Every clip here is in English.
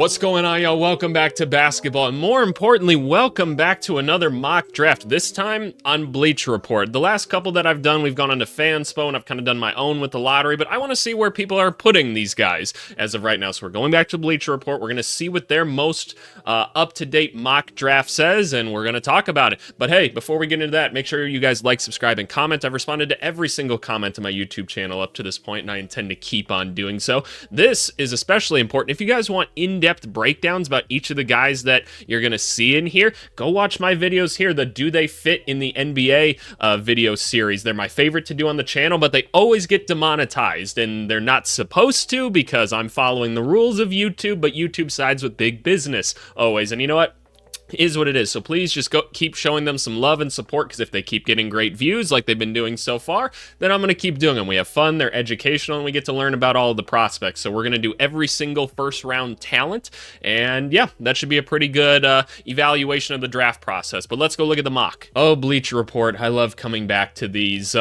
What's going on, y'all? Welcome back to basketball, and more importantly, welcome back to another mock draft, this time on Bleacher Report. The last couple that I've done, we've gone on to Fanspo, and I've kind of done my own with the lottery, but I want to see where people are putting these guys as of right now. So we're going back to Bleacher Report. We're going to see what their most up-to-date mock draft says, and we're going to talk about it. But hey, before we get into that, make sure you guys like, subscribe, and comment. I've responded to every single comment on my YouTube channel up to this point, and I intend to keep on doing so. This is especially important. If you guys want in-depth breakdowns about each of the guys that you're going to see in here, go watch my videos here, the Do They Fit in the NBA video series. They're my favorite to do on the channel, but they always get demonetized, and they're not supposed to because I'm following the rules of YouTube, but YouTube sides with big business always. And you know what? Is what it is. So please just keep showing them some love and support, because if they keep getting great views like they've been doing so far, then I'm going to keep doing them. We have fun, they're educational, and we get to learn about all of the prospects. So we're going to do every single first round talent, and yeah, that should be a pretty good evaluation of the draft process. But let's go look at the mock. Oh, Bleacher Report, I love coming back to these.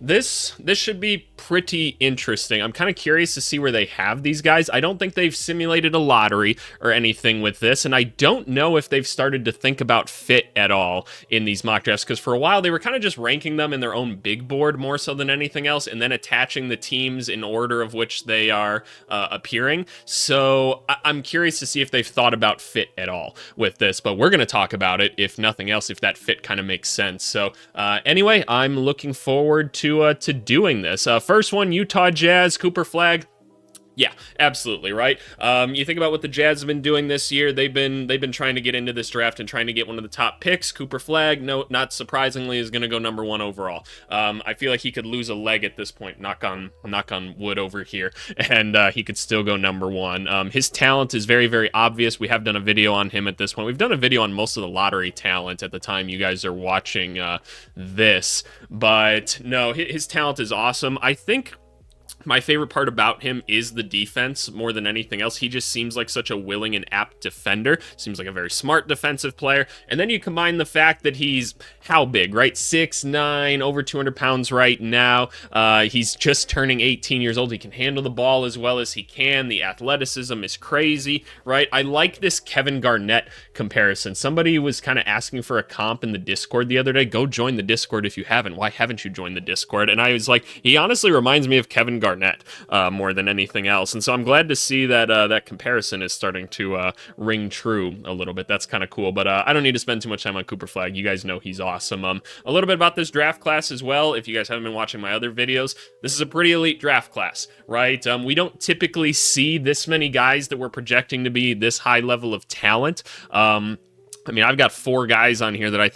This should be pretty interesting. I'm kind of curious to see where they have these guys. I don't think they've simulated a lottery or anything with this, and I don't know if they've started to think about fit at all in these mock drafts, because for a while they were kind of just ranking them in their own big board more so than anything else, and then attaching the teams in order of which they are appearing. So I'm curious to see if they've thought about fit at all with this, but we're going to talk about it, if nothing else, if that fit kind of makes sense. So anyway, I'm looking forward to doing this. First one, Utah Jazz, Cooper Flag. Yeah, absolutely, right? You think about what the Jazz have been doing this year. They've been trying to get into this draft and trying to get one of the top picks. Cooper Flag, no, not surprisingly, is going to go number one overall. I feel like he could lose a leg at this point, knock on wood over here, and he could still go number one. His talent is very, very obvious. We have done a video on him at this point. We've done a video on most of the lottery talent at the time you guys are watching this, but no, his talent is awesome. I think my favorite part about him is the defense more than anything else. He just seems like such a willing and apt defender. Seems like a very smart defensive player. And then you combine the fact that he's how big, right? 6'9", over 200 pounds right now. He's just turning 18 years old. He can handle the ball as well as he can. The athleticism is crazy, right? I like this Kevin Garnett comparison. Somebody was kind of asking for a comp in the Discord the other day. Go join the Discord if you haven't. Why haven't you joined the Discord? And I was like, he honestly reminds me of Kevin Garnett more than anything else. And so I'm glad to see that that comparison is starting to ring true a little bit. That's kind of cool. But I don't need to spend too much time on Cooper Flag. You guys know he's awesome. A little bit about this draft class as well. If you guys haven't been watching my other videos, this is a pretty elite draft class, right? We don't typically see this many guys that we're projecting to be this high level of talent. I mean, I've got 4 guys on here that I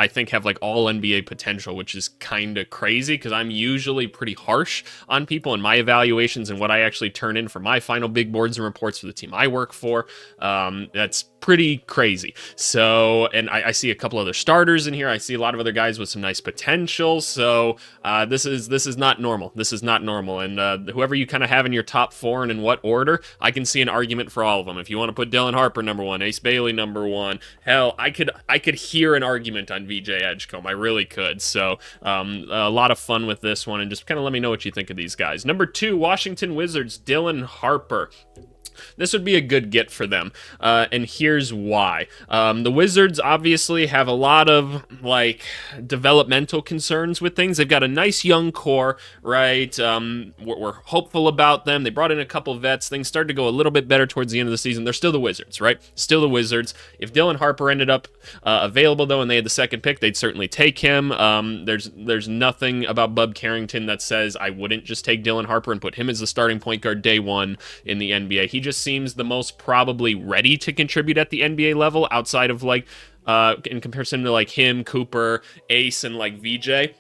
think have like all NBA potential, which is kind of crazy because I'm usually pretty harsh on people in my evaluations and what I actually turn in for my final big boards and reports for the team I work for. That's pretty crazy. So, and I see a couple other starters in here. I see a lot of other guys with some nice potential. So this is not normal. This is not normal. And whoever you kind of have in your top 4 and in what order, I can see an argument for all of them. If you want to put Dylan Harper number 1, Ace Bailey number 1, hell, I could hear an argument on VJ Edgecombe. I really could. So a lot of fun with this one, and just kind of let me know what you think of these guys. Number 2, Washington Wizards, Dylan Harper. This would be a good get for them, and here's why. The Wizards obviously have a lot of like developmental concerns with things. They've got a nice young core, right? We're hopeful about them. They brought in a couple vets. Things started to go a little bit better towards the end of the season. They're still the Wizards, right? Still the Wizards. If Dylan Harper ended up available though, and they had the second pick, they'd certainly take him. There's nothing about Bub Carrington that says I wouldn't just take Dylan Harper and put him as the starting point guard day one in the NBA. He just seems the most probably ready to contribute at the NBA level outside of like in comparison to like him, Cooper, Ace, and like VJ.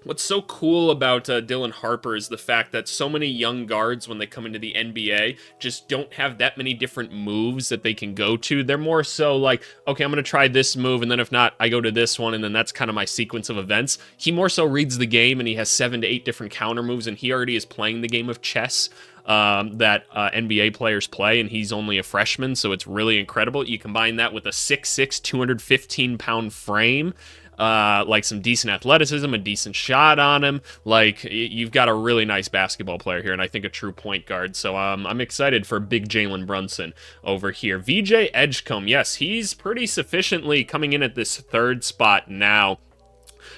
What's so cool about Dylan Harper is the fact that so many young guards, when they come into the NBA, just don't have that many different moves that they can go to. They're more so like, okay, I'm going to try this move, and then if not, I go to this one, and then that's kind of my sequence of events. He more so reads the game, and he has 7 to 8 different counter moves, and he already is playing the game of chess that NBA players play, and he's only a freshman, so it's really incredible. You combine that with a 6'6", 215-pound frame, like some decent athleticism, a decent shot on him. Like, you've got a really nice basketball player here, and I think a true point guard. So I'm excited for big Jalen Brunson over here. VJ Edgecombe, yes, he's pretty sufficiently coming in at this third spot now,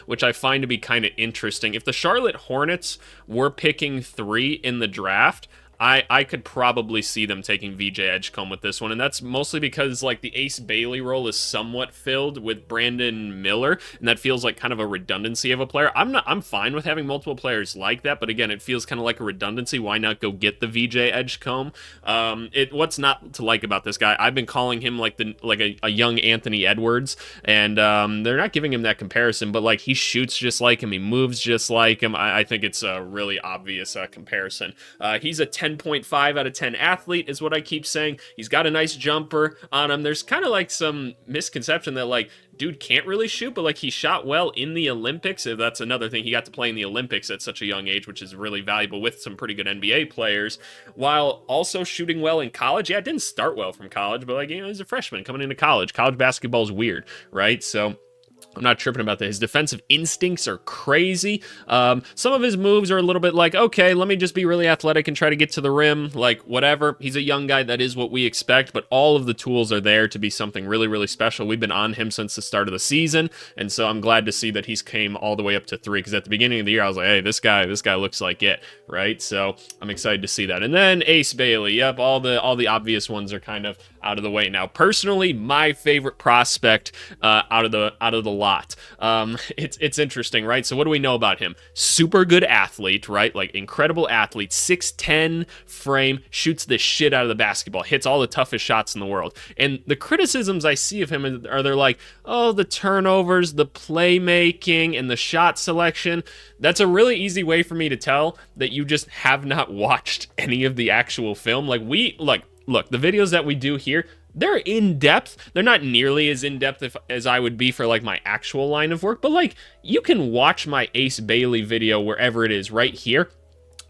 which I find to be kind of interesting. If the Charlotte Hornets were picking 3 in the draft, I could probably see them taking VJ Edgecombe with this one, and that's mostly because, like, the Ace Bailey role is somewhat filled with Brandon Miller, and that feels like kind of a redundancy of a player. I'm fine with having multiple players like that, but again, it feels kind of like a redundancy. Why not go get the VJ Edgecombe? What's not to like about this guy? I've been calling him like a young Anthony Edwards, and they're not giving him that comparison, but like, he shoots just like him, he moves just like him. I think it's a really obvious comparison. He's a 10.5 out of 10 athlete is what I keep saying. He's got a nice jumper on him. There's kind of like some misconception that, like, dude can't really shoot, but like, he shot well in the Olympics. That's another thing. He got to play in the Olympics at such a young age, which is really valuable with some pretty good NBA players, while also shooting well in college. Yeah, it didn't start well from college, but like, you know, he's a freshman coming into college. College basketball is weird, right? So I'm not tripping about that. His defensive instincts are crazy. Some of his moves are a little bit like, okay, let me just be really athletic and try to get to the rim. Like, whatever. He's a young guy. That is what we expect. But all of the tools are there to be something really, really special. We've been on him since the start of the season. And so I'm glad to see that he's came all the way up to 3. Because at the beginning of the year, I was like, hey, this guy looks like it, right? So I'm excited to see that. And then Ace Bailey. Yep, all the obvious ones are kind of out of the way now. Personally, my favorite prospect out of the lot. It's interesting, right? So what do we know about him? Super good athlete, right? Like, incredible athlete, 6'10" frame, shoots the shit out of the basketball, hits all the toughest shots in the world. And the criticisms I see of him are, they're like, oh, the turnovers, the playmaking, and the shot selection. That's a really easy way for me to tell that you just have not watched any of the actual film. Look, the videos that we do here, they're in-depth. They're not nearly as in-depth as I would be for, like, my actual line of work, but, like, you can watch my Ace Bailey video wherever it is right here,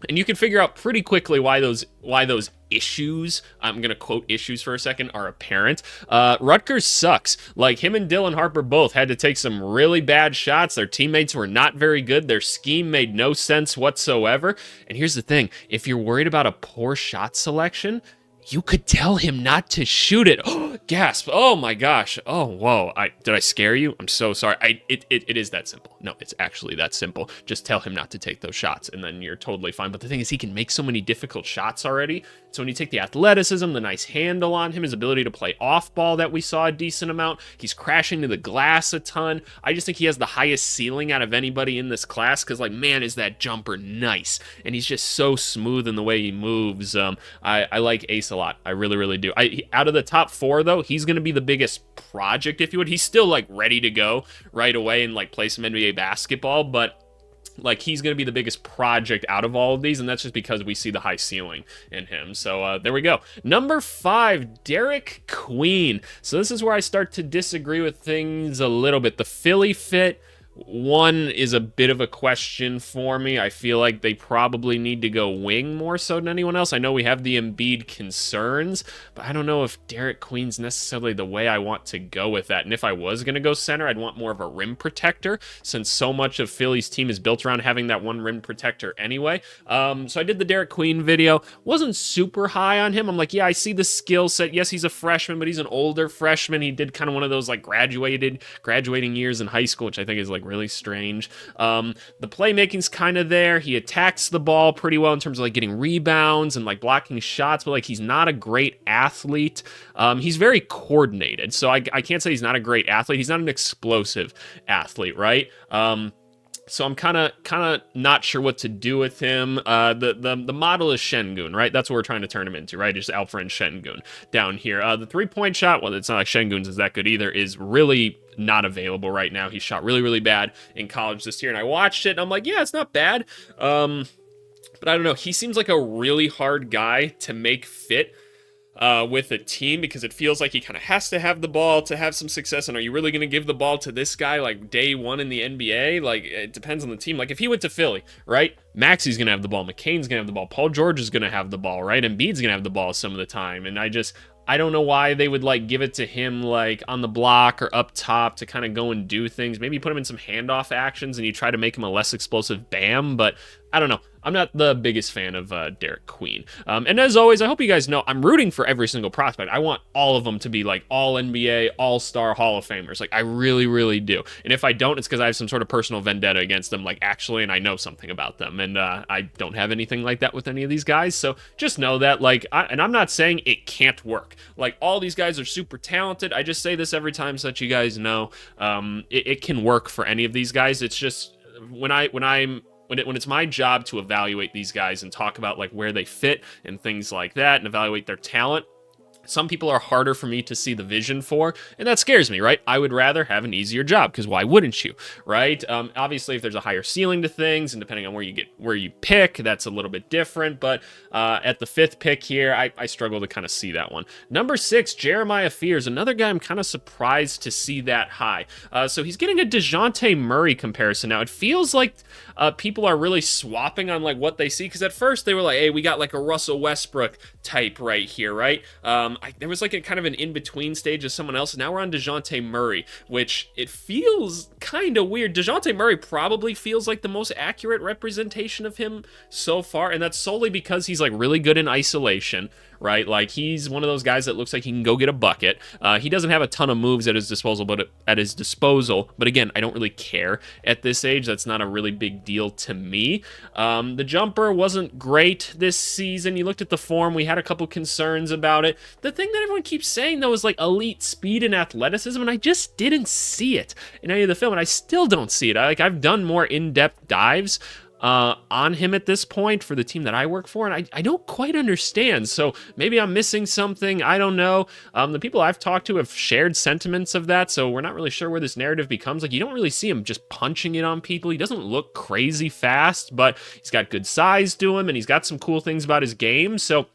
and you can figure out pretty quickly why those issues, I'm going to quote issues for a second, are apparent. Rutgers sucks. Like, him and Dylan Harper both had to take some really bad shots. Their teammates were not very good. Their scheme made no sense whatsoever. And here's the thing. If you're worried about a poor shot selection, you could tell him not to shoot it. Oh, gasp. Oh my gosh. Oh, whoa. Did I scare you? I'm so sorry. It is that simple. No, it's actually that simple. Just tell him not to take those shots, and then you're totally fine. But the thing is, he can make so many difficult shots already. So when you take the athleticism, the nice handle on him, his ability to play off ball that we saw a decent amount, he's crashing to the glass a ton. I just think he has the highest ceiling out of anybody in this class, because, like, man, is that jumper nice. And he's just so smooth in the way he moves. I like Ace a lot. I really, really do. Out of the top 4, though, he's going to be the biggest project, if you would. He's still, like, ready to go right away and, like, play some NBA basketball, but, like, he's going to be the biggest project out of all of these, and that's just because we see the high ceiling in him. So there we go. Number 5, Derek Queen. So this is where I start to disagree with things a little bit. The Philly fit, one, is a bit of a question for me. I feel like they probably need to go wing more so than anyone else. I know we have the Embiid concerns, but I don't know if Derek Queen's necessarily the way I want to go with that. And if I was going to go center, I'd want more of a rim protector, since so much of Philly's team is built around having that one rim protector anyway. So I did the Derek Queen video. Wasn't super high on him. I'm like, yeah, I see the skill set. Yes, he's a freshman, but he's an older freshman. He did kind of one of those, like, graduating years in high school, which I think is, like, really strange. The playmaking's kind of there. He attacks the ball pretty well in terms of, like, getting rebounds and, like, blocking shots, but, like, he's not a great athlete. He's very coordinated, so I can't say he's not a great athlete. He's not an explosive athlete, right? So I'm kind of not sure what to do with him. The model is Şengün, right? That's what we're trying to turn him into, right? Just Alperen Şengün down here. The 3-point shot, well, it's not like Şengün's is that good either, is really not available right now. He shot really, really bad in college this year, and I watched it, and I'm like, yeah, it's not bad. But I don't know. He seems like a really hard guy to make fit with a team, because it feels like he kind of has to have the ball to have some success. And are you really going to give the ball to this guy like day one in the NBA? Like, it depends on the team. Like, if he went to Philly, right? Maxi's going to have the ball. McCain's going to have the ball. Paul George is going to have the ball, right? Embiid's going to have the ball some of the time. And I I don't know why they would like give it to him like on the block or up top to kind of go and do things. Maybe put him in some handoff actions and you try to make him a less explosive Bam, but I don't know. I'm not the biggest fan of Derek Queen. And as always, I hope you guys know I'm rooting for every single prospect. I want all of them to be like all NBA, all-star Hall of Famers. Like I really, really do. And if I don't, it's because I have some sort of personal vendetta against them, like actually, and I know something about them. And I don't have anything like that with any of these guys. So just know that, like, and I'm not saying it can't work. Like all these guys are super talented. I just say this every time so that you guys know it can work for any of these guys. It's just when it's my job to evaluate these guys and talk about like where they fit and things like that and evaluate their talent, some people are harder for me to see the vision for, and that scares me, right? I would rather have an easier job, because why wouldn't you, right? Obviously, if there's a higher ceiling to things, and depending on where you pick, that's a little bit different, but at the 5th pick here, I struggle to kind of see that one. Number 6, Jeremiah Fears, another guy I'm kind of surprised to see that high. So he's getting a DeJounte Murray comparison now. It feels like people are really swapping on like what they see, because at first they were like, hey, we got like a Russell Westbrook type right here, right? There was like a kind of an in-between stage of someone else. Now we're on DeJounte Murray, which it feels kind of weird. DeJounte Murray probably feels like the most accurate representation of him so far, and that's solely because he's like really good in isolation, right? Like he's one of those guys that looks like he can go get a bucket. He doesn't have a ton of moves at his disposal, but again, I don't really care at this age. That's not a really big deal to me. The jumper wasn't great this season. You looked at the form, we had a couple concerns about it. The thing that everyone keeps saying though is like elite speed and athleticism, and I just didn't see it in any of the film, and I still don't see it. I've done more in-depth dives on him at this point for the team that I work for, and I don't quite understand. So maybe I'm missing something. I don't know. The people I've talked to have shared sentiments of that, so we're not really sure where this narrative becomes. Like, you don't really see him just punching it on people. He doesn't look crazy fast, but he's got good size to him, and he's got some cool things about his game. So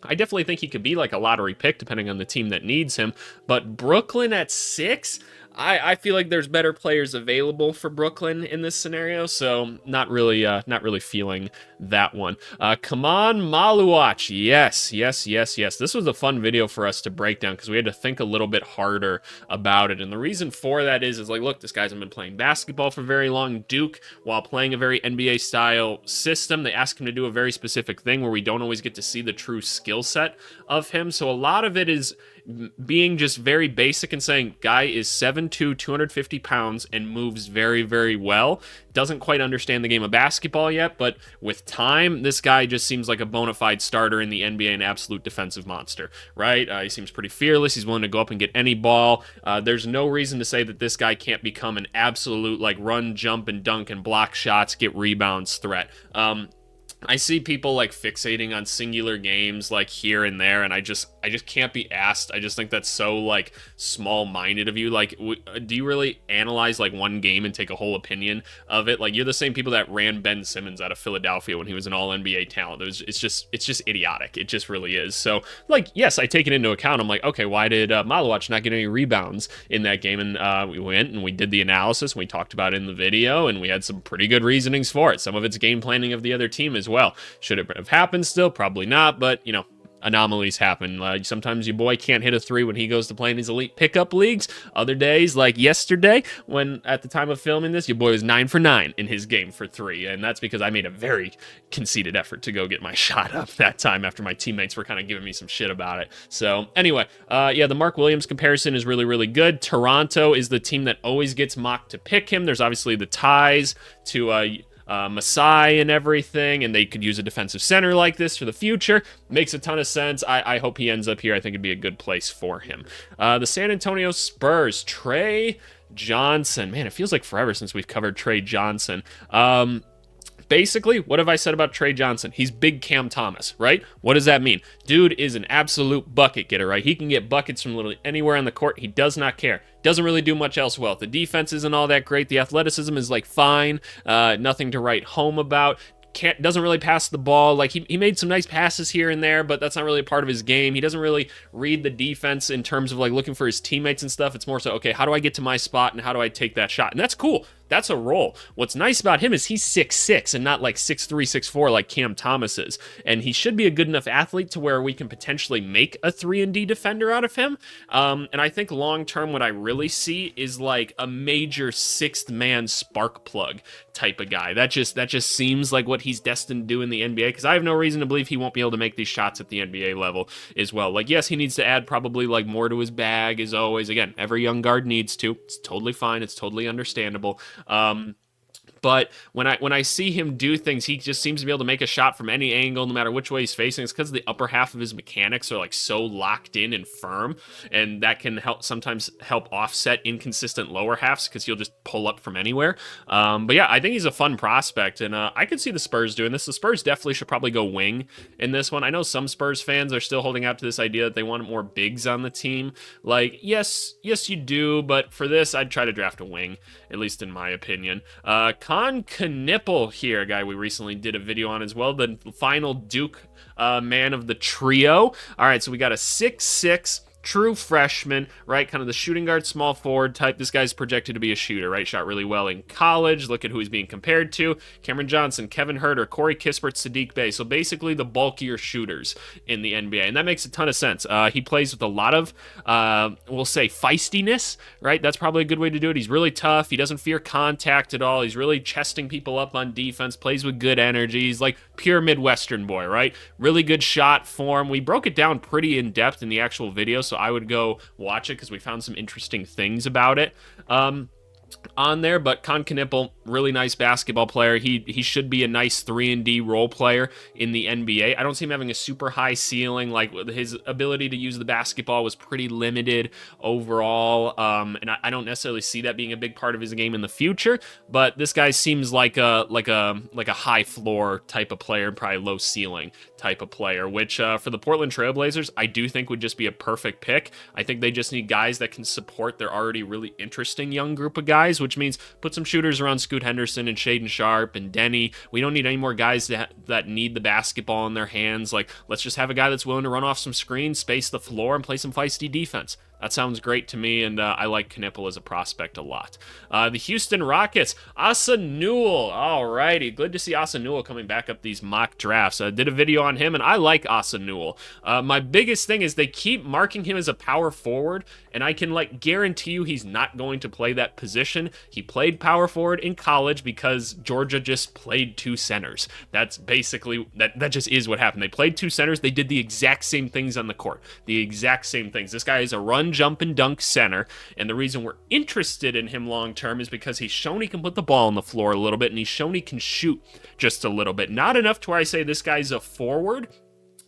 I definitely think he could be like a lottery pick depending on the team that needs him. But Brooklyn at 6, I feel like there's better players available for Brooklyn in this scenario, so not really feeling that one. Come on, Maluach. Yes. This was a fun video for us to break down because we had to think a little bit harder about it. And the reason for that is like, look, this guy's been playing basketball for very long. Duke, while playing a very NBA style system, they ask him to do a very specific thing where we don't always get to see the true skill set of him. So a lot of it is being just very basic and saying, guy is 7'2", 250 pounds and moves very, very well. Doesn't quite understand the game of basketball yet, but with time, this guy just seems like a bona fide starter in the NBA, an absolute defensive monster, right? He seems pretty fearless. He's willing to go up and get any ball. There's no reason to say that this guy can't become an absolute like run, jump, and dunk and block shots, get rebounds threat. I see people like fixating on singular games like here and there, and I just can't be asked. I just think that's so like small-minded of you. Like, do you really analyze like one game and take a whole opinion of it? Like, you're the same people that ran Ben Simmons out of Philadelphia when he was an all-NBA talent. It's just idiotic. It just really is. So like, yes, I take it into account. I'm like, okay, why did Maluach not get any rebounds in that game? And we went and we did the analysis and we talked about it in the video, and we had some pretty good reasonings for it. Some of it's game planning of the other team as well. Should it have happened still? Probably not, but you know, anomalies happen. Sometimes your boy can't hit a 3 when he goes to play in his elite pickup leagues. Other days, like yesterday, when at the time of filming this, your boy was 9 for 9 in his game for 3, and that's because I made a very conceited effort to go get my shot up that time after my teammates were kind of giving me some shit about it. So anyway, yeah, the Mark Williams comparison is really, really good. Toronto is the team that always gets mocked to pick him. There's obviously the ties to Masai and everything, and they could use a defensive center like this for the future. Makes a ton of sense. I hope he ends up here. I think it'd be a good place for him. The San Antonio Spurs, Trey Johnson. Man, it feels like forever since we've covered Trey Johnson. Basically, what have I said about Trey Johnson? He's big Cam Thomas, right? What does that mean? Dude is an absolute bucket getter, right? He can get buckets from literally anywhere on the court. He does not care. Doesn't really do much else well. The defense isn't all that great. The athleticism is like fine. Nothing to write home about. Doesn't really pass the ball. Like he made some nice passes here and there, but that's not really a part of his game. He doesn't really read the defense in terms of like looking for his teammates and stuff. It's more so, okay, how do I get to my spot and how do I take that shot? And that's cool. that's a role. What's nice about him is he's 6'6" and not like 6'3", 6'4" like Cam Thomas is. And he should be a good enough athlete to where we can potentially make a 3-and-D defender out of him. And I think long term, what I really see is like a major sixth man spark plug type of guy. That just seems like what he's destined to do in the NBA, because I have no reason to believe he won't be able to make these shots at the NBA level as well. Like, yes, he needs to add probably like more to his bag, as always. Again, every young guard needs to. It's totally fine. It's totally understandable. But when I see him do things, he just seems to be able to make a shot from any angle, no matter which way he's facing. It's because the upper half of his mechanics are like so locked in and firm, and that can sometimes help offset inconsistent lower halves because he'll just pull up from anywhere. But yeah, I think he's a fun prospect, and I could see the Spurs doing this. The Spurs definitely should probably go wing in this one. I know some Spurs fans are still holding out to this idea that they want more bigs on the team. Like, yes, you do, but for this, I'd try to draft a wing, at least in my opinion. Knipple here, a guy we recently did a video on as well, the final Duke man of the trio. All right, so we got a 6'6", true freshman, right? Kind of the shooting guard, small forward type. This guy's projected to be a shooter, right? Shot really well in college. Look at who he's being compared to. Cameron Johnson, Kevin Huerter, Corey Kispert, Sadiq Bey. So basically the bulkier shooters in the NBA. And that makes a ton of sense. He plays with a lot of, we'll say, feistiness, right? That's probably a good way to do it. He's really tough. He doesn't fear contact at all. He's really chesting people up on defense, plays with good energy. He's like pure Midwestern boy, right? Really good shot form. We broke it down pretty in depth in the actual video, so I would go watch it because we found some interesting things about it on there. But Knipple, really nice basketball player. He should be a nice 3-and-D role player in the NBA. I don't see him having a super high ceiling. Like, his ability to use the basketball was pretty limited overall, and I don't necessarily see that being a big part of his game in the future. But this guy seems like a high floor type of player, probably low ceiling type of player, which for the Portland Trailblazers, I do think would just be a perfect pick. I think they just need guys that can support their already really interesting young group of guys, which means put some shooters around Scoot Henderson and Shaden Sharp and Denny. We don't need any more guys that need the basketball in their hands. Like, let's just have a guy that's willing to run off some screens, space the floor, and play some feisty defense. That sounds great to me, and I like Knipple as a prospect a lot. The Houston Rockets, Asa Newell. All righty, good to see Asa Newell coming back up these mock drafts. I did a video on him, and I like Asa Newell. My biggest thing is they keep marking him as a power forward, and I can guarantee you he's not going to play that position. He played power forward in college because Georgia just played two centers. That's basically, that just is what happened. They played two centers. They did the exact same things on the court. The exact same things. This guy is a run, jump, and dunk center, and the reason we're interested in him long term is because he's shown he can put the ball on the floor a little bit, and he's shown he can shoot just a little bit. Not enough to where I say this guy's a forward.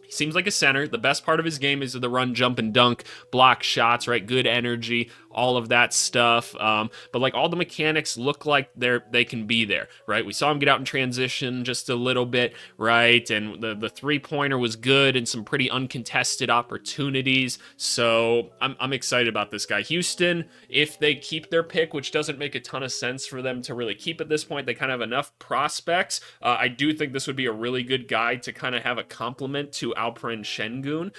He seems like a center. The best part of his game is the run, jump, and dunk, block shots, right? Good energy, all of that stuff. But all the mechanics look like they can be there, right? We saw him get out in transition just a little bit, right? And the three-pointer was good and some pretty uncontested opportunities. So I'm excited about this guy. Houston, if they keep their pick, which doesn't make a ton of sense for them to really keep at this point, they kind of have enough prospects. I do think this would be a really good guy to kind of have a complement to Alperen Şengün,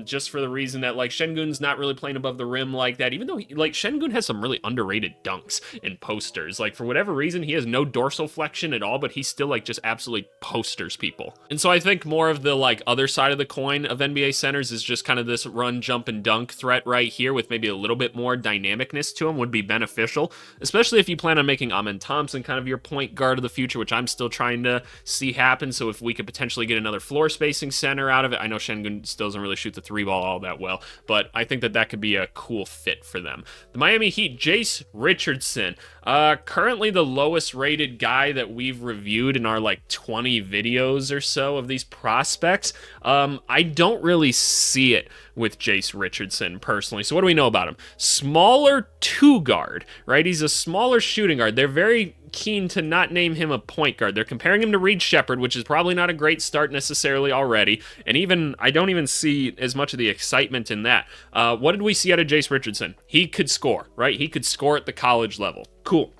just for the reason that Şengün's not really playing above the rim like that, even though Şengün has some really underrated dunks and posters. For whatever reason, he has no dorsal flexion at all, but he still just absolutely posters people. And so I think more of the other side of the coin of NBA centers is just kind of this run, jump, and dunk threat right here with maybe a little bit more dynamicness to him would be beneficial, especially if you plan on making Amen Thompson kind of your point guard of the future, which I'm still trying to see happen. So if we could potentially get another floor spacing center out of it. I know Şengün still doesn't really shoot the three ball all that well, but I think that could be a cool fit for them. The Miami Heat, Jace Richardson, currently the lowest rated guy that we've reviewed in our 20 videos or so of these prospects. I don't really see it with Jace Richardson personally. So what do we know about him? Smaller two guard, right? He's a smaller shooting guard. They're very keen to not name him a point guard. They're comparing him to Reed Shepherd, which is probably not a great start necessarily already. And I don't even see as much of the excitement in that. What did we see out of Jace Richardson? He could score, right? He could score at the college level. Cool.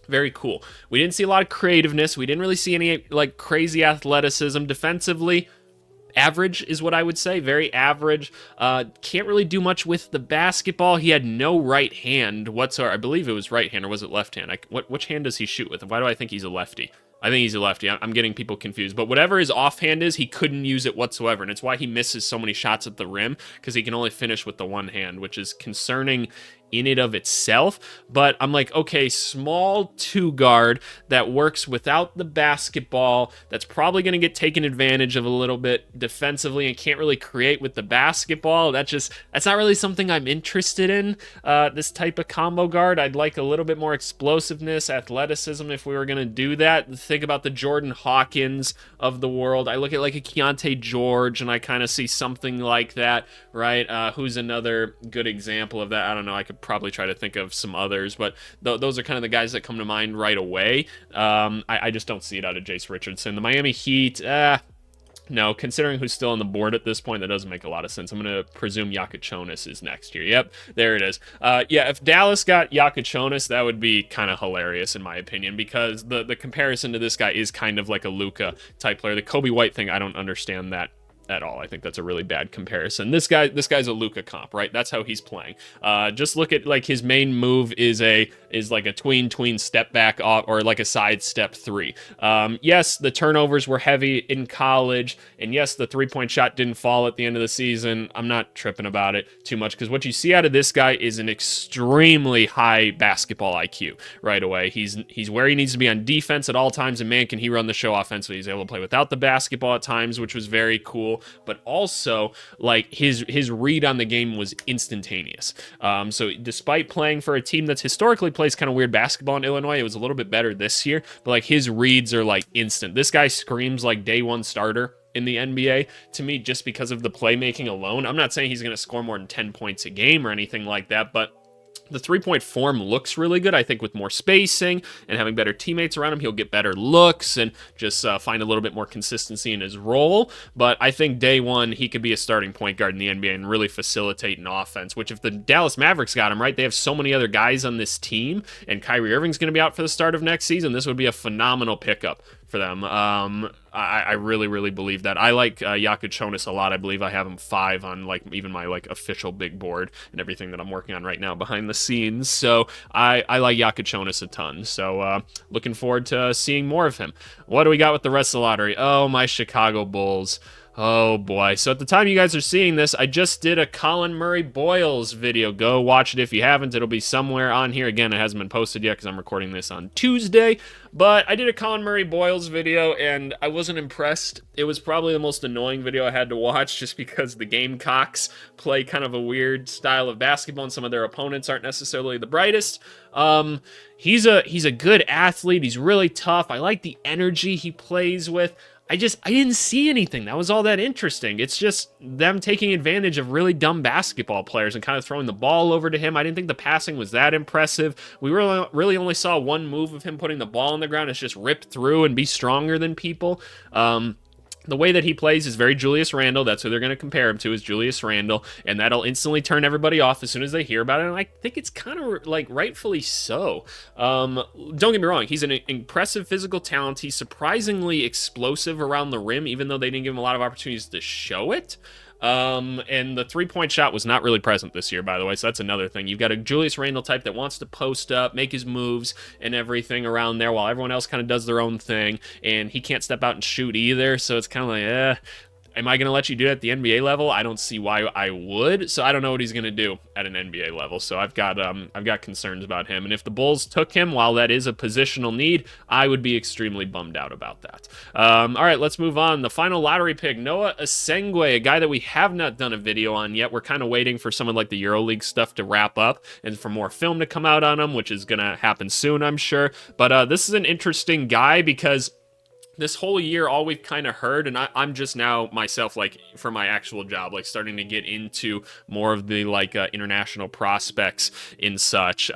Very cool. We didn't see a lot of creativeness. We didn't really see any crazy athleticism defensively. average is what I would say. Very average. Can't really do much with the basketball. He had no right hand whatsoever. I believe it was right hand, or was it left hand? Which hand does he shoot with? Why do I think he's a lefty? I think he's a lefty. I'm getting people confused. But whatever his offhand is, he couldn't use it whatsoever. And it's why he misses so many shots at the rim, because he can only finish with the one hand, which is concerning in and of itself. But I'm like, okay, small two guard that works without the basketball, that's probably going to get taken advantage of a little bit defensively and can't really create with the basketball. That's not really something I'm interested in, this type of combo guard. I'd like a little bit more explosiveness, athleticism if we were going to do that. Think about the Jordan Hawkins of the world. I look at like a Keontae George and I kind of see something like that, right? Who's another good example of that? I don't know. I could probably try to think of some others, but those are kind of the guys that come to mind right away. I just don't see it out of Jace Richardson. The Miami Heat, no, considering who's still on the board at this point, that doesn't make a lot of sense. I'm going to presume Yakuchonis is next year. Yep, there it is. Yeah, if Dallas got Yakuchonis, that would be kind of hilarious in my opinion, because the comparison to this guy is kind of like a Luka type player. The Kobe White thing, I don't understand that at all. I think that's a really bad comparison. This guy's a Luka comp, right? That's how he's playing. Just look at like his main move is like a tween step back off, or like a side step three. Yes, the turnovers were heavy in college, and yes, the 3-point shot didn't fall at the end of the season. I'm not tripping about it too much, because what you see out of this guy is an extremely high basketball IQ right away. He's where he needs to be on defense at all times, and man, can he run the show offensively. He's able to play without the basketball at times, which was very cool. But also, like, his read on the game was instantaneous. So despite playing for a team that's historically plays kind of weird basketball in Illinois, it was a little bit better this year. But like, his reads are like instant. This guy screams like day one starter in the NBA to me, just because of the playmaking alone. I'm not saying he's going to score more than 10 points a game or anything like that, but the 3-point form looks really good. I think with more spacing and having better teammates around him, he'll get better looks and just find a little bit more consistency in his role. But I think day one, he could be a starting point guard in the NBA and really facilitate an offense, which if the Dallas Mavericks got him, right, they have so many other guys on this team, and Kyrie Irving's going to be out for the start of next season. This would be a phenomenal pickup for them. I really, really believe that. I like Yakuchonis a lot. I believe I have him 5 on like even my like official big board and everything that I'm working on right now behind the scenes. So I like Yakuchonis a ton. So looking forward to seeing more of him. What do we got with the rest of the lottery? Oh, my Chicago Bulls. Oh boy. So at the time you guys are seeing this, I just did a Colin Murray Boyles video. Go watch it if you haven't. It'll be somewhere on here. Again, it hasn't been posted yet because I'm recording this on Tuesday. But I did a Colin Murray Boyles video and I wasn't impressed. It was probably the most annoying video I had to watch, just because the Gamecocks play kind of a weird style of basketball and some of their opponents aren't necessarily the brightest. He's a good athlete. He's really tough. I like the energy he plays with. I didn't see anything that was all that interesting. It's just them taking advantage of really dumb basketball players and kind of throwing the ball over to him. I didn't think the passing was that impressive. We really only saw one move of him putting the ball on the ground. It's just rip through and be stronger than people. The way that he plays is very Julius Randle. That's who they're going to compare him to, is Julius Randle, and that'll instantly turn everybody off as soon as they hear about it, and I think it's kind of, like, rightfully so. Don't get me wrong, he's an impressive physical talent. He's surprisingly explosive around the rim, even though they didn't give him a lot of opportunities to show it. And the 3-point shot was not really present this year, by the way, so that's another thing. You've got a Julius Randle type that wants to post up, make his moves and everything around there, while everyone else kind of does their own thing, and he can't step out and shoot either, so it's kind of like, am I going to let you do it at the NBA level? I don't see why I would, so I don't know what he's going to do at an NBA level, so I've got concerns about him, and if the Bulls took him, while that is a positional need, I would be extremely bummed out about that. All right, let's move on. The final lottery pick, Noah Asengwe, a guy that we have not done a video on yet. We're kind of waiting for some of like the EuroLeague stuff to wrap up and for more film to come out on him, which is going to happen soon, I'm sure, but this is an interesting guy because this whole year, all we've kind of heard, and I'm just now myself, like, for my actual job, like, starting to get into more of the, like, international prospects and such.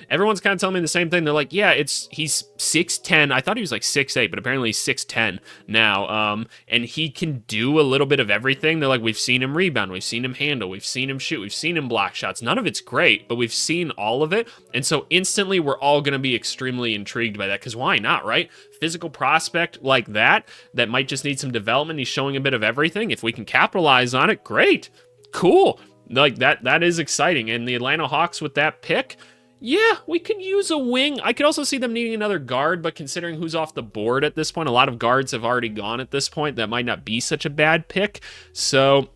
Everyone's kind of telling me the same thing. They're like, yeah, he's 6'10". I thought he was, like, 6'8", but apparently he's 6'10" now. And he can do a little bit of everything. They're like, we've seen him rebound, we've seen him handle, we've seen him shoot, we've seen him block shots. None of it's great, but we've seen all of it. And so instantly, we're all going to be extremely intrigued by that, because why not, right? physical prospect like that might just need some development. He's showing a bit of everything. If we can capitalize on it, great. Cool. Like, that is exciting. And the Atlanta Hawks with that pick, yeah, we could use a wing. I could also see them needing another guard, but considering who's off the board at this point, a lot of guards have already gone at this point. That might not be such a bad pick. So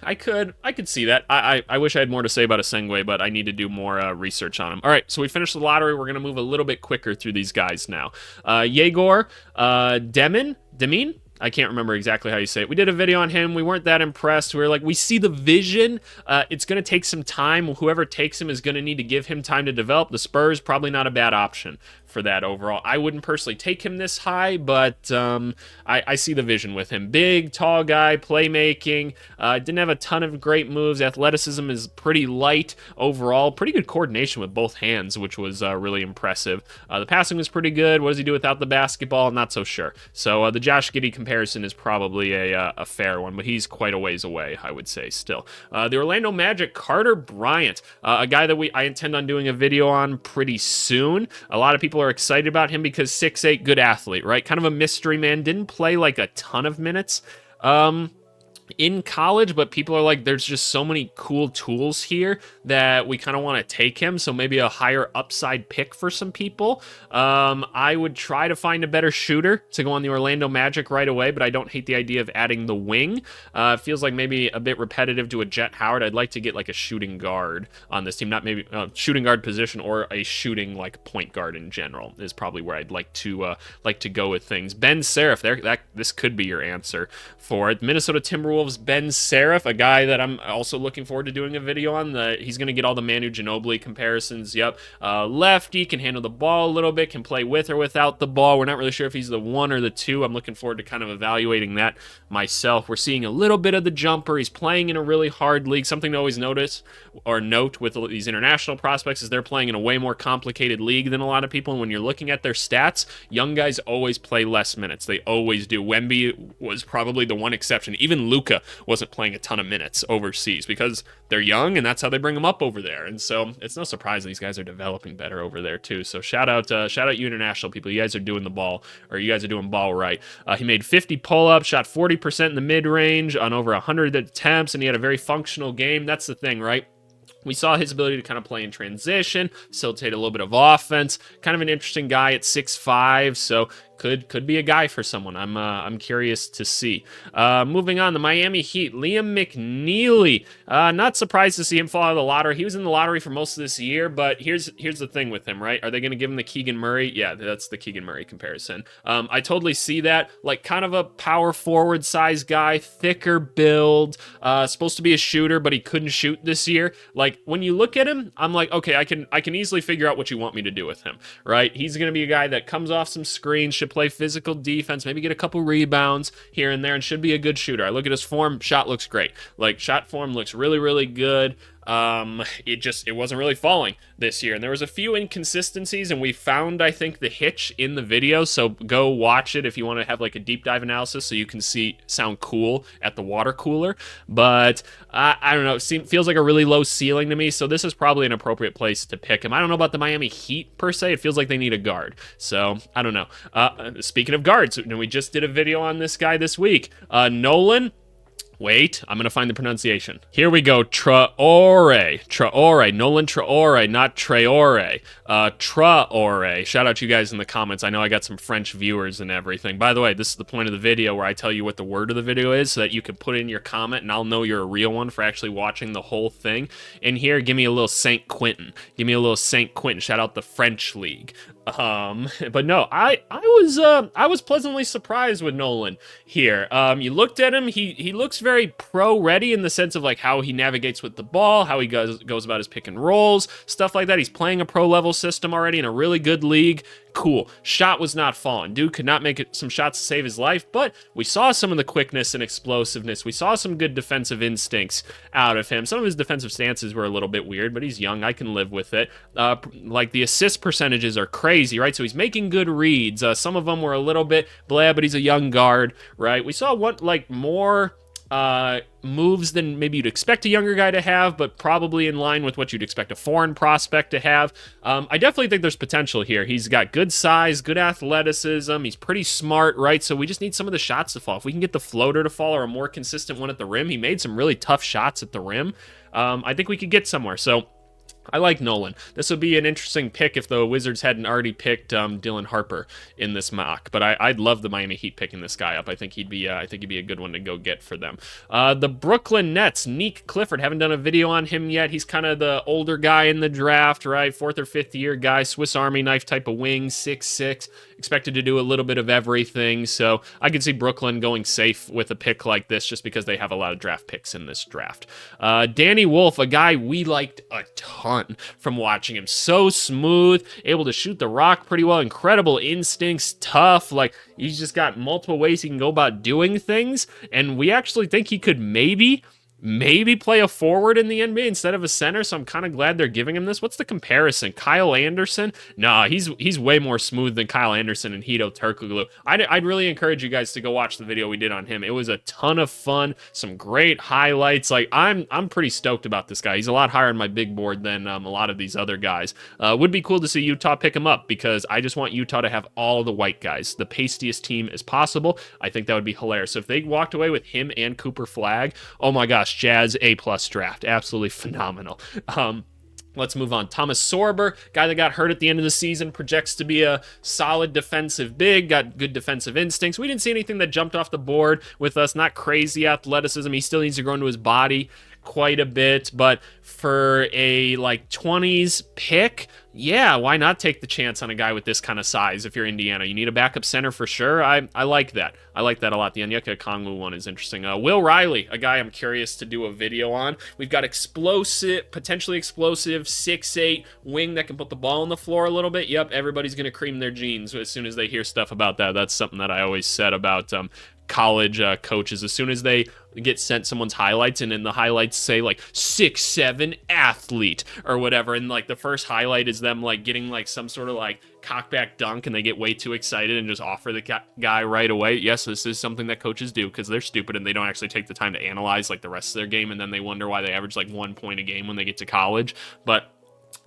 I could see that. I wish I had more to say about Asengwe, but I need to do more research on him. All right, so we finished the lottery. We're going to move a little bit quicker through these guys now. Yegor, Demean? I can't remember exactly how you say it. We did a video on him. We weren't that impressed. We were like, we see the vision. It's going to take some time. Whoever takes him is going to need to give him time to develop. The Spurs, probably not a bad option for that overall. I wouldn't personally take him this high, but I see the vision with him. Big, tall guy, playmaking. Didn't have a ton of great moves. Athleticism is pretty light overall. Pretty good coordination with both hands, which was really impressive. The passing was pretty good. What does he do without the basketball? Not so sure. So the Josh Giddey comparison is probably a fair one, but he's quite a ways away, I would say, still. The Orlando Magic, Carter Bryant, a guy that I intend on doing a video on pretty soon. A lot of people are excited about him because 6'8", good athlete, right? Kind of a mystery man. Didn't play like a ton of minutes in college, but people are like, there's just so many cool tools here that we kind of want to take him. So maybe a higher upside pick for some people. I would try to find a better shooter to go on the Orlando Magic right away, but I don't hate the idea of adding the wing. It feels like maybe a bit repetitive to a Jet Howard. I'd like to get like a shooting guard on this team, not maybe shooting guard position, or a shooting like point guard in general is probably where I'd like to go with things. Ben Seraph, this could be your answer for it. Minnesota Timberwolves, Ben Seraph, a guy that I'm also looking forward to doing a video on. He's going to get all the Manu Ginobili comparisons. Yep. Lefty, can handle the ball a little bit, can play with or without the ball. We're not really sure if he's the 1 or the 2. I'm looking forward to kind of evaluating that myself. We're seeing a little bit of the jumper. He's playing in a really hard league. Something to always note with these international prospects is they're playing in a way more complicated league than a lot of people. And when you're looking at their stats, young guys always play less minutes. They always do. Wemby was probably the one exception. Even Luka wasn't playing a ton of minutes overseas because they're young and that's how they bring them up over there. And so it's no surprise these guys are developing better over there too. So shout out you international people. You guys are doing the ball, or you guys are doing ball right. He made 50 pull-ups, shot 40% in the mid-range on over 100 attempts, and he had a very functional game. That's the thing, right? We saw his ability to kind of play in transition, facilitate a little bit of offense. Kind of an interesting guy at 6'5", so could be a guy for someone. I'm curious to see. Moving on, the Miami Heat, Liam McNeely. Not surprised to see him fall out of the lottery. He was in the lottery for most of this year, but here's the thing with him, right? Are they going to give him the Keegan Murray? Yeah, that's the Keegan Murray comparison. I totally see that. Like, kind of a power forward size guy, thicker build, supposed to be a shooter, but he couldn't shoot this year. Like, when you look at him, I'm like, okay, I can easily figure out what you want me to do with him, right? He's going to be a guy that comes off some screens, should play physical defense, maybe get a couple rebounds here and there, and should be a good shooter. I look at his form, shot looks great. Like, shot form looks really, really good. It wasn't really falling this year, and there was a few inconsistencies, and we found, I think, the hitch in the video, so go watch it if you want to have like a deep dive analysis so you can sound cool at the water cooler. But I don't know, feels like a really low ceiling to me, so this is probably an appropriate place to pick him. I don't know about the Miami Heat per se. It feels like they need a guard, so I don't know. Speaking of guards, we just did a video on this guy this week. Nolan, wait, I'm going to find the pronunciation. Here we go. Traore. Nolan Traore, not Traore. Traore. Shout out to you guys in the comments. I know I got some French viewers and everything. By the way, this is the point of the video where I tell you what the word of the video is so that you can put in your comment and I'll know you're a real one for actually watching the whole thing. And here, give me a little Saint Quentin. Give me a little Saint Quentin. Shout out the French league. But no, I was pleasantly surprised with Nolan here. You looked at him, he looks very pro-ready in the sense of like how he navigates with the ball, how he goes about his pick and rolls, stuff like that. He's playing a pro-level system already in a really good league. Cool. Shot was not falling. Dude could not make some shots to save his life, but we saw some of the quickness and explosiveness. We saw some good defensive instincts out of him. Some of his defensive stances were a little bit weird, but he's young. I can live with it. Like the assist percentages are crazy, right? So he's making good reads. Some of them were a little bit blah, but he's a young guard, right? We saw more moves than maybe you'd expect a younger guy to have, but probably in line with what you'd expect a foreign prospect to have. I definitely think there's potential here. He's got good size, good athleticism. He's pretty smart, right? So we just need some of the shots to fall. If we can get the floater to fall or a more consistent one at the rim, he made some really tough shots at the rim. I think we could get somewhere. So I like Nolan. This would be an interesting pick if the Wizards hadn't already picked Dylan Harper in this mock. But I'd love the Miami Heat picking this guy up. I think he'd be a good one to go get for them. The Brooklyn Nets, Nick Clifford. Haven't done a video on him yet. He's kind of the older guy in the draft, right? 4th or 5th year guy, Swiss Army knife type of wing, 6'6", expected to do a little bit of everything. So I could see Brooklyn going safe with a pick like this just because they have a lot of draft picks in this draft. Danny Wolf, a guy we liked a ton from watching him. So smooth, able to shoot the rock pretty well, incredible instincts, tough, like he's just got multiple ways he can go about doing things, and we actually think he could maybe play a forward in the NBA instead of a center, so I'm kind of glad they're giving him this. What's the comparison? Kyle Anderson? Nah, he's way more smooth than Kyle Anderson and Hito Turkoglu. I'd really encourage you guys to go watch the video we did on him. It was a ton of fun, some great highlights. Like I'm pretty stoked about this guy. He's a lot higher on my big board than a lot of these other guys. Would be cool to see Utah pick him up because I just want Utah to have all the white guys, the pastiest team as possible. I think that would be hilarious. So if they walked away with him and Cooper Flagg, oh my gosh, Jazz A+ draft. Absolutely phenomenal. Let's move on. Thomas Sorber, guy that got hurt at the end of the season, projects to be a solid defensive big, got good defensive instincts. We didn't see anything that jumped off the board with us, not crazy athleticism. He still needs to grow into his body quite a bit, but for a like 20s pick, yeah, why not take the chance on a guy with this kind of size if you're Indiana? You need a backup center for sure. I like that. I like that a lot. The Onyeka Okongwu one is interesting. Will Riley, a guy I'm curious to do a video on. We've got potentially explosive 6'8" wing that can put the ball on the floor a little bit. Yep, everybody's going to cream their jeans as soon as they hear stuff about that. That's something that I always said about college coaches. As soon as they get sent someone's highlights and in the highlights say like 6'7" athlete or whatever, and like the first highlight is them like getting like some sort of like cockback dunk and they get way too excited and just offer the guy right away. Yes, this is something that coaches do because they're stupid and they don't actually take the time to analyze like the rest of their game, and then they wonder why they average like 1 point a game when they get to college. But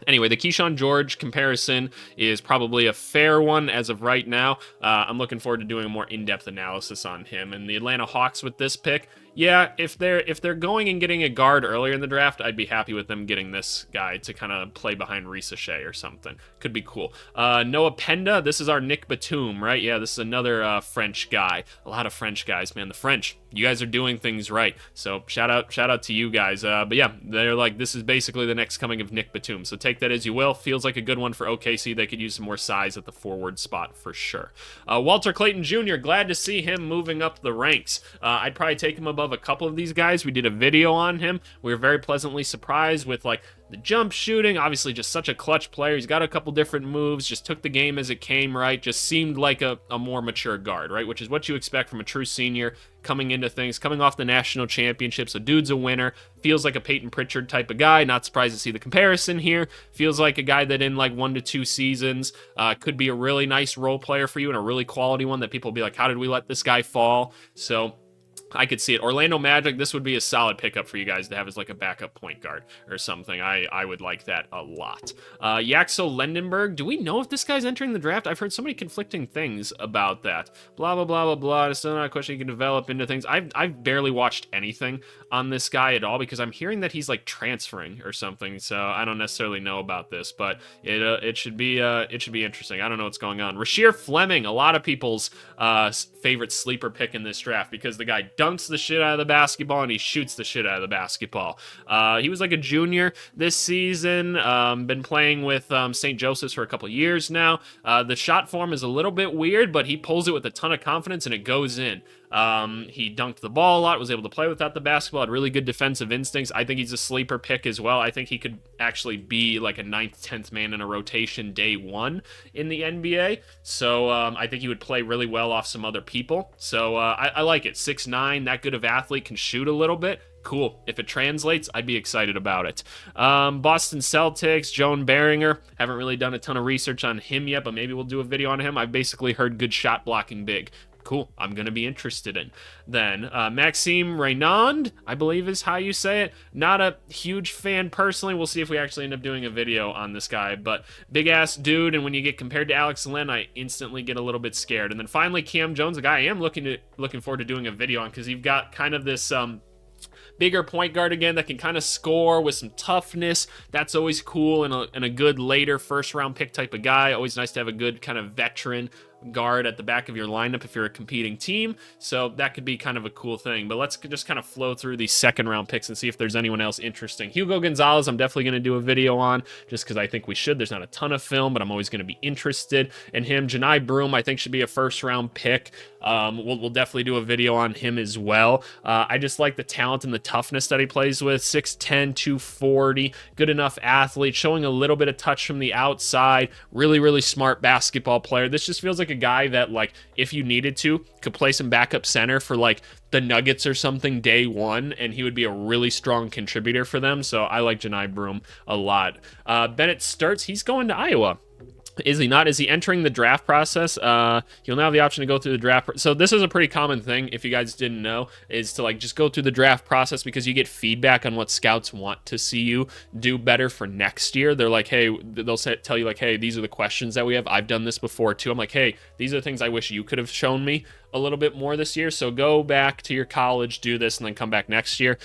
anyway, the Keyshawn George comparison is probably a fair one as of right now. I'm looking forward to doing a more in-depth analysis on him. And the Atlanta Hawks with this pick, yeah, if they're going and getting a guard earlier in the draft, I'd be happy with them getting this guy to kind of play behind Risa Shea or something. Could be cool. Noah Penda, this is our Nick Batum, right? Yeah, this is another French guy. A lot of French guys, man. The French, you guys are doing things right. So shout out to you guys. But yeah, they're like, this is basically the next coming of Nick Batum. So take that as you will. Feels like a good one for OKC. They could use some more size at the forward spot for sure. Walter Clayton Jr., glad to see him moving up the ranks. I'd probably take him above a couple of these guys. We did a video on him. We were very pleasantly surprised with like the jump shooting, obviously just such a clutch player. He's got a couple different moves, just took the game as it came, right? Just seemed like a more mature guard, right? Which is what you expect from a true senior coming into things, coming off the national championship. So dude's a winner, feels like a Peyton Pritchard type of guy. Not surprised to see the comparison here. Feels like a guy that in like 1 to 2 seasons could be a really nice role player for you and a really quality one that people will be like, how did we let this guy fall? So I could see it. Orlando Magic, this would be a solid pickup for you guys to have as like a backup point guard or something. I would like that a lot. Yaxel Lendenberg, do we know if this guy's entering the draft? I've heard so many conflicting things about that. Blah, blah, blah, blah, blah. It's still not a question you can develop into things. I've barely watched anything on this guy at all because I'm hearing that he's like transferring or something. So I don't necessarily know about this, but it should be interesting. I don't know what's going on. Rasheer Fleming, a lot of people's favorite sleeper pick in this draft because the guy dunks the shit out of the basketball and he shoots the shit out of the basketball. He was like a junior this season, been playing with St. Joseph's for a couple years now. The shot form is a little bit weird, but he pulls it with a ton of confidence and it goes in. He dunked the ball a lot, was able to play without the basketball, had really good defensive instincts. I think he's a sleeper pick as well. I think he could actually be like a 9th, 10th man in a rotation day one in the NBA. So I think he would play really well off some other people. So I like it. 6'9", that good of athlete, can shoot a little bit. Cool. If it translates, I'd be excited about it. Boston Celtics, Joan Beringer. Haven't really done a ton of research on him yet, but maybe we'll do a video on him. I've basically heard good shot blocking big. cool. I'm going to be interested in. Then Maxime Reynand, I believe is how you say it. Not a huge fan personally. We'll see if we actually end up doing a video on this guy. But big ass dude, and when you get compared to Alex Len, I instantly get a little bit scared. And then finally Cam Jones, a guy I am looking forward to doing a video on, because you've got kind of this bigger point guard again that can kind of score with some toughness. That's always cool, and a good later first round pick type of guy. Always nice to have a good kind of veteran guard at the back of your lineup if you're a competing team. So that could be kind of a cool thing. But let's just kind of flow through these second round picks and see if there's anyone else interesting. Hugo Gonzalez, I'm definitely going to do a video on, just because I think we should. There's not a ton of film, but I'm always going to be interested in him. Janai Broom, I think, should be a first round pick. We'll definitely do a video on him as well. I just like the talent and the toughness that he plays with. 6'10", 240, good enough athlete, showing a little bit of touch from the outside. Really, really smart basketball player. This just feels like a guy that, like, if you needed to, could play some backup center for like the Nuggets or something day one, and he would be a really strong contributor for them. So I like Janai Broom a lot. Bennett Sturts, he's going to Iowa. Is he not? Is he entering the draft process? You'll now have the option to go through the draft. So this is a pretty common thing, if you guys didn't know, is to like just go through the draft process, because you get feedback on what scouts want to see you do better for next year. They're like, hey, they'll tell you like, hey, these are the questions that we have. I've done this before too. I'm like, hey, these are the things I wish you could have shown me a little bit more this year. So go back to your college, do this, and then come back next year.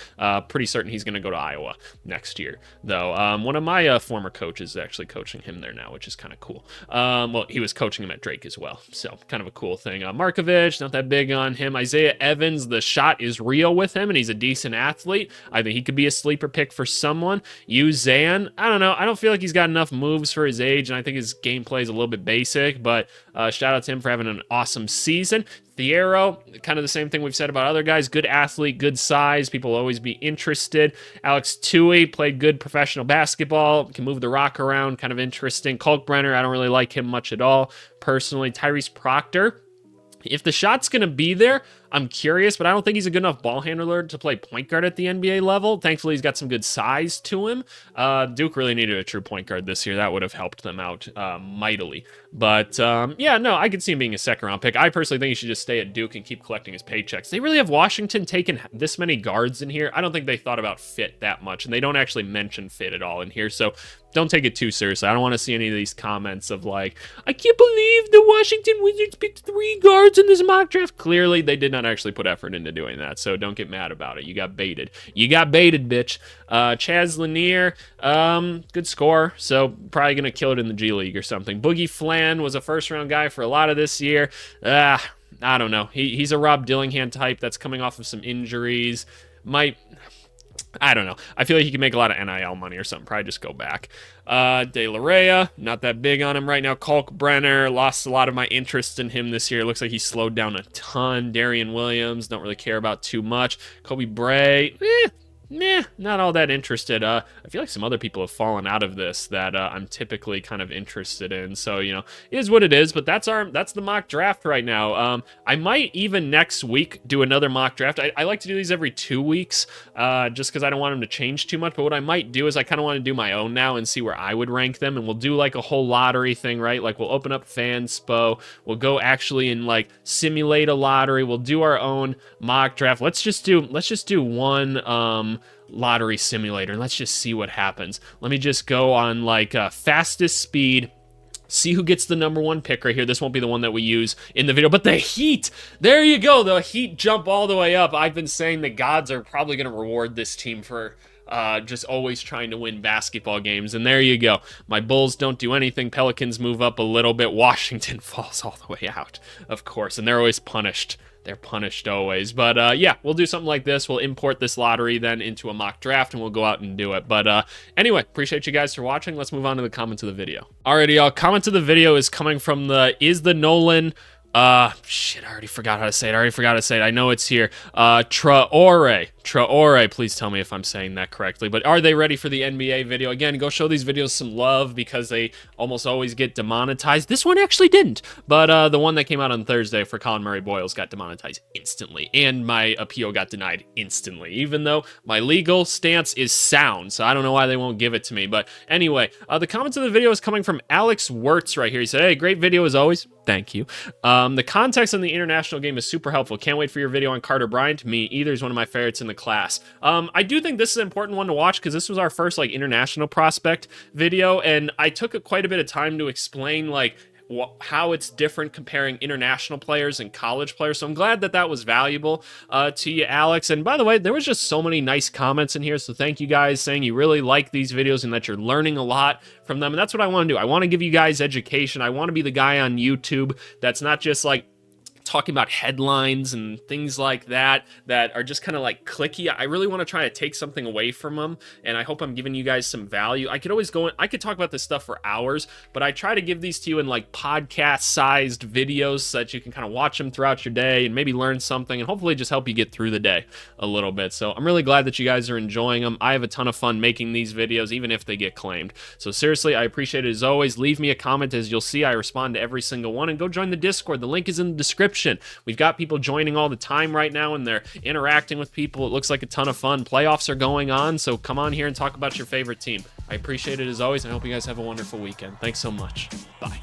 Pretty certain he's going to go to Iowa next year, though. One of my former coaches is actually coaching him there now, which is kind of cool. Well, he was coaching him at Drake as well, so kind of a cool thing. Markovich, not that big on him. Isaiah Evans, the shot is real with him, and he's a decent athlete. I think he could be a sleeper pick for someone. Yu Zan, I don't know. I don't feel like he's got enough moves for his age, and I think his gameplay is a little bit basic, but shout out to him for having an awesome season. Thiero, kind of the same thing we've said about other guys. Good athlete, good size. People will always be interested. Alex Tui played good professional basketball. Can move the rock around. Kind of interesting. Kalkbrenner, I don't really like him much at all, personally. Tyrese Proctor, if the shot's going to be there, I'm curious, but I don't think he's a good enough ball handler to play point guard at the NBA level. Thankfully, he's got some good size to him. Duke really needed a true point guard this year. That would have helped them out mightily. But yeah, no, I could see him being a second-round pick. I personally think he should just stay at Duke and keep collecting his paychecks. They really have Washington taken this many guards in here. I don't think they thought about fit that much, and they don't actually mention fit at all in here. So don't take it too seriously. I don't want to see any of these comments of like, I can't believe the Washington Wizards picked 3 guards in this mock draft. Clearly, they did not actually put effort into doing that, so don't get mad about it. You got baited. You got baited, bitch. Chaz Lanier, good score, so probably going to kill it in the G League or something. Boogie Flan was a first-round guy for a lot of this year. I don't know. He's a Rob Dillingham type that's coming off of some injuries. I don't know. I feel like he can make a lot of NIL money or something. Probably just go back. De La Reyna, not that big on him right now. Kalkbrenner, lost a lot of my interest in him this year. Looks like he slowed down a ton. Darian Williams, don't really care about too much. Kobe Bray, not all that interested. I feel like some other people have fallen out of this that I'm typically kind of interested in. So, you know, it is what it is, but that's the mock draft right now. I might even next week do another mock draft. I like to do these every 2 weeks, just because I don't want them to change too much. But what I might do is I kind of want to do my own now and see where I would rank them. And we'll do like a whole lottery thing, right? Like we'll open up Fanspo. We'll go actually and like simulate a lottery. We'll do our own mock draft. Let's just do one, lottery simulator, and let's just see what happens. Let me just go on like fastest speed, see who gets the number 1 pick right here. This won't be the one that we use in the video, but the Heat, there you go. The Heat jump all the way up. I've been saying the gods are probably going to reward this team for just always trying to win basketball games, and there you go. My Bulls don't do anything. Pelicans move up a little bit. Washington falls all the way out, of course, and they're always punished. They're punished always. But yeah, we'll do something like this. We'll import this lottery then into a mock draft, and we'll go out and do it. But anyway, appreciate you guys for watching. Let's move on to the comments of the video. Alrighty, y'all. Comment of the video is coming from is the Nolan... shit, I already forgot how to say it. I know it's here. Traore, please tell me if I'm saying that correctly. But are they ready for the NBA video? Again, go show these videos some love because they almost always get demonetized. This one actually didn't. But the one that came out on Thursday for Colin Murray Boyles got demonetized instantly. And my appeal got denied instantly, even though my legal stance is sound. So I don't know why they won't give it to me. But anyway, the comments of the video is coming from Alex Wirtz right here. He said, hey, great video as always. Thank you. The context in the international game is super helpful. Can't wait for your video on Carter Bryant. Me either. He's one of my favorites in the class. I do think this is an important one to watch because this was our first like international prospect video, and I took quite a bit of time to explain like how it's different comparing international players and college players. So I'm glad that that was valuable to you, Alex. And by the way, there was just so many nice comments in here. So thank you guys saying you really like these videos and that you're learning a lot from them. And that's what I want to do. I want to give you guys education. I want to be the guy on YouTube that's not just like talking about headlines and things like that are just kind of like clicky. I really want to try to take something away from them, and I hope I'm giving you guys some value. I could always I could talk about this stuff for hours, but I try to give these to you in like podcast sized videos so that you can kind of watch them throughout your day and maybe learn something and hopefully just help you get through the day a little bit. So I'm really glad that you guys are enjoying them. I have a ton of fun making these videos, even if they get claimed. So seriously, I appreciate it as always. Leave me a comment. As you'll see, I respond to every single one, and go join the Discord. The link is in the description. We've got people joining all the time right now, and they're interacting with people. It looks like a ton of fun. Playoffs are going on, so come on here and talk about your favorite team. I appreciate it as always. I hope you guys have a wonderful weekend. Thanks so much. Bye.